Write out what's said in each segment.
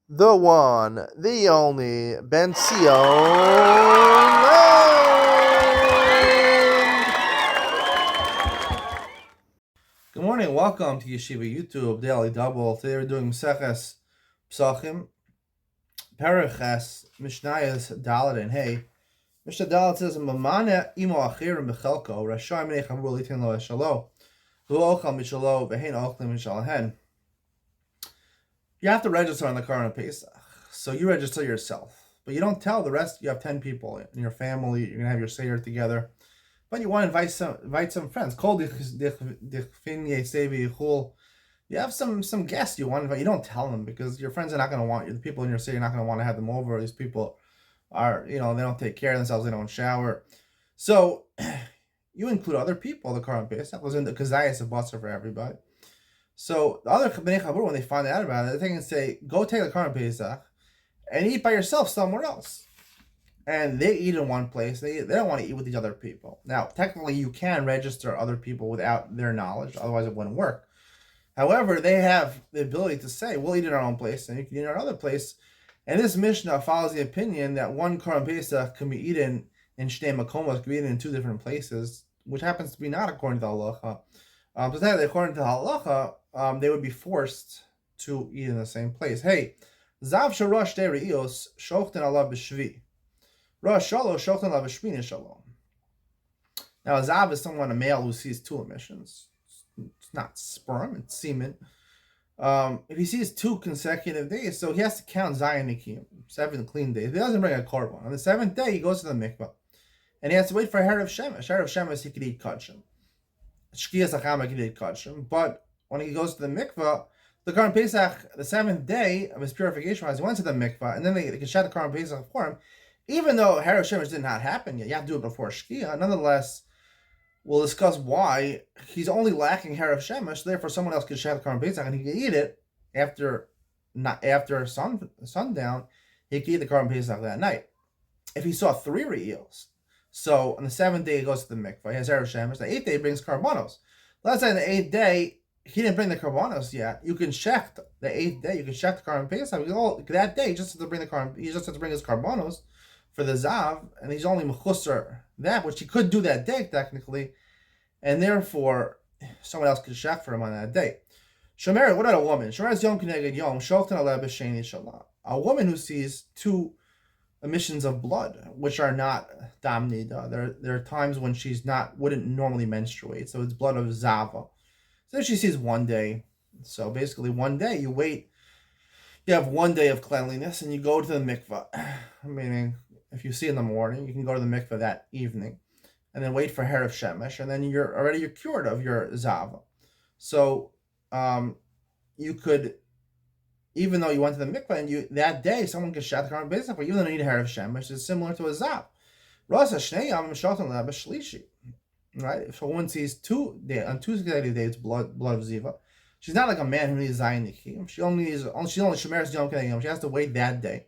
the one, the only, Ben Sion. Good morning, welcome to Yeshiva YouTube Daily Double. Today we're doing Meseches Pesachim, Periches, Mishnayos Dalet and Hey. Mishnah Dalet says, "Mamane imo achirim bechelko, Rashai minei chavur litin lo eshalo, v'ochal mishalo, v'hein ochlim mishalahen." You have to register on the car on Pesach. So you register yourself. But you don't tell the rest. You have 10 people in your family. You're going to have your Seder together. But you want to invite some friends. You have some guests you want to invite. You don't tell them because your friends are not going to want you. The people in your city are not going to want to have them over. These people are, they don't take care of themselves. They don't shower. So you include other people. The car on Pesach was in the Kazayas of Basar for everybody. So the other Bnei Chabur, when they find out about it, they can say, go take the Karban Pesach and eat by yourself somewhere else. And they eat in one place. They don't want to eat with these other people. Now, technically, you can register other people without their knowledge. Otherwise, it wouldn't work. However, they have the ability to say, we'll eat in our own place and you can eat in another place. And this Mishnah follows the opinion that one Karban Pesach can be eaten in Shnei Makomos, can be eaten in two different places, which happens to be not according to the halacha. But according to the halacha, they would be forced to eat in the same place. Hey, Zav Sharash De Re'ios Shochten Allah B'Shvi. Rosh Shalosh Shochten Allah B'Shmini Shalom. Now, Zav is someone, a male who sees two emissions. It's not sperm, it's semen. If he sees 2 consecutive days, so he has to count Zayin Nikim, 7 clean days. If he doesn't bring a korban, on the 7th day, he goes to the mikvah. And he has to wait for Herav Shemesh. Herav Shemesh, he could eat kachim. Shkiyas Achama could eat kachim. But when he goes to the mikvah, the Karban Pesach, the 7th day of his purification, he went to the mikvah, and then they can shout the Karban Pesach for him. Even though Herav Shemesh did not happen yet, you have to do it before Shkiyah. Nonetheless, we'll discuss why he's only lacking Herav Shemesh. Therefore, someone else could shout the Karban Pesach, and he can eat it after sundown. He can eat the Karban Pesach that night. If he saw 3 re'iyos, so on the 7th day he goes to the mikvah, he has Herav Shemesh. The 8th day he brings karbanos. Let's say on the 8th day he didn't bring the karbanos yet. You can check the 8th day. You can check the Karban Pesach. That day, he just has to bring he just has to bring his karbanos for the zav, and he's only mechusar that, which he could do that day technically, and therefore someone else could check for him on that day. Shomer, what about a woman? Shomer's yom kineged yom shoften aleh b'sheni shalah. A woman who sees 2 emissions of blood, which are not dam nida. There are times when wouldn't normally menstruate, so it's blood of zava. So if she sees 1 day, so basically 1 day, you have 1 day of cleanliness, and you go to the mikvah. Meaning, if you see in the morning, you can go to the mikvah that evening, and then wait for Herav Shemesh, and then you're cured of your zava. So you could, even though you went to the mikvah and that day someone can shout the Karban Pesach, but even though you need a Herav Shemesh, it's similar to a zav. Right? If a woman sees 2 days, on 2 consecutive days, blood of ziva, she's not like a man who needs Zayin Nikim. She only Shemeres Yom Kineged. She has to wait that day.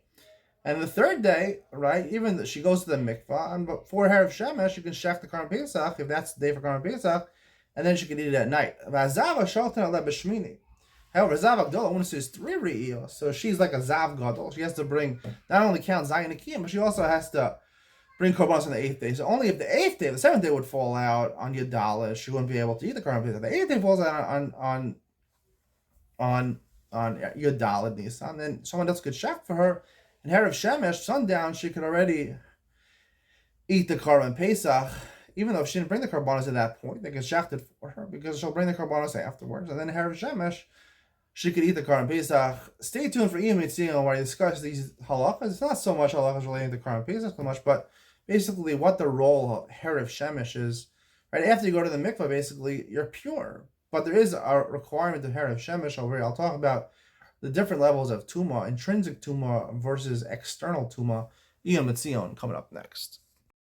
And the 3rd day, right, even though she goes to the mikvah, and before Herav Shemesh, you can check the Karban Pesach, if that's the day for Karban Pesach, and then she can eat it at night. However, Zav Agdola, when sees 3 re'iyos, so she's like a Zav Gadol. She has to bring, not only count Zayin Nikim, but she also has to bring korbanos on the 8th day. So only if the 8th day, the 7th day would fall out on Yadalah, she wouldn't be able to eat the Karban Pesach. The 8th day falls out on Yadalah Nisan, then someone else could check for her. And Herav Shemesh, sundown, she could already eat the Karban Pesach, even though if she didn't bring the karbanos at that point. They can shacht it for her because she'll bring the karbanos afterwards. And then Herav Shemesh, she could eat the Karban Pesach. Stay tuned for Iyam Yitziyah where I discuss these halachas. It's not so much halachas relating to Karban Pesach so much, but basically what the role of Herav Shemesh is. Right after you go to the mikvah, basically you're pure. But there is a requirement of Herav Shemesh over here. I'll talk about the different levels of Tumah, intrinsic Tumah versus external Tumah, Iyam Yitziyah coming up next.